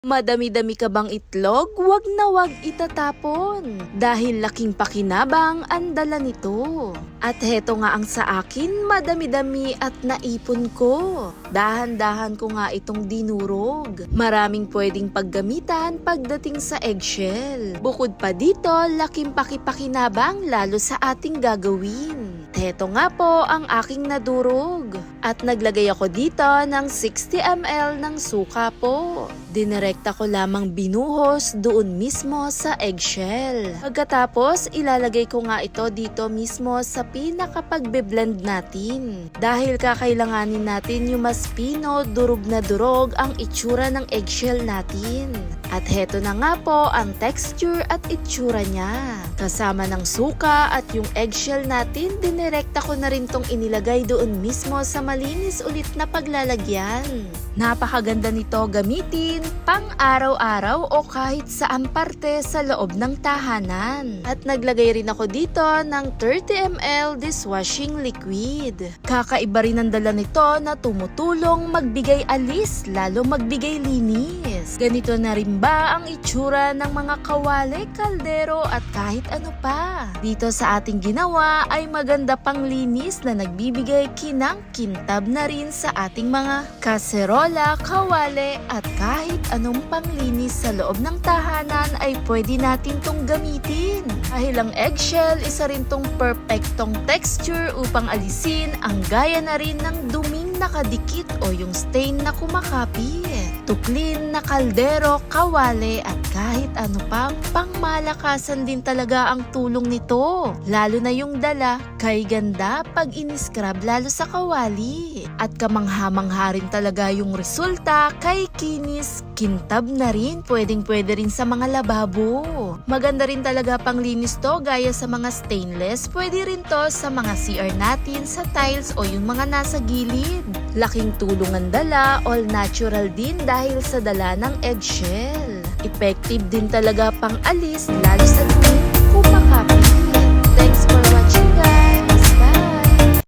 Madami-dami ka bang itlog? Wag na wag itatapon. Dahil laking pakinabang ang dala nito. At heto nga ang sa akin, madami-dami at naipon ko. Dahan-dahan ko nga itong dinurog. Maraming pwedeng paggamitan pagdating sa eggshell. Bukod pa dito, laking pakipakinabang lalo sa ating gagawin. Heto nga po ang aking nadurog. At naglagay ako dito ng 60 ml ng suka po. Direkta ko lamang binuhos doon mismo sa eggshell. Pagkatapos, ilalagay ko nga ito dito mismo sa pinakapagbe-blend natin. Dahil kakailanganin natin yung mas pino, durog na durog ang itsura ng eggshell natin. At heto na nga po ang texture at itsura niya. Kasama ng suka at yung eggshell natin, direkta ko na rin tong inilagay doon mismo sa malinis ulit na paglalagyan. Napakaganda nito gamitin pang araw-araw o kahit saan parte sa loob ng tahanan. At naglagay rin ako dito ng 30 ml dishwashing liquid. Kakaiba rin ang dala nito na tumutulong magbigay alis, lalo magbigay linis. Ganito na rin ba ang itsura ng mga kawali, kaldero at kahit ano pa? Dito sa ating ginawa ay maganda pang linis na nagbibigay kinang-kintab na rin sa ating mga kaserola, kawali at kahit anong panglinis sa loob ng tahanan ay pwede natin tong gamitin. Dahil ang eggshell, isa rin tong perfectong texture upang alisin ang gaya na rin ng duming nakadikit o yung stain na kumakapit. Tuklin na kaldero, kawali at kahit ano pa, pangmalakasan din talaga ang tulong nito. Lalo na yung dala, kay ganda pag in-scrub lalo sa kawali. At kamangha-mangha rin talaga yung resulta, kay kinis, kintab na rin, pwedeng-pwede rin sa mga lababo. Maganda rin talaga pang linis to gaya sa mga stainless, pwede rin to sa mga CR natin, sa tiles o yung mga nasa gilid. Laking tulong ang dala, all natural din dahil sa dala ng eggshell. Effective din talaga pang alis lalo sa tuwing kumakapit.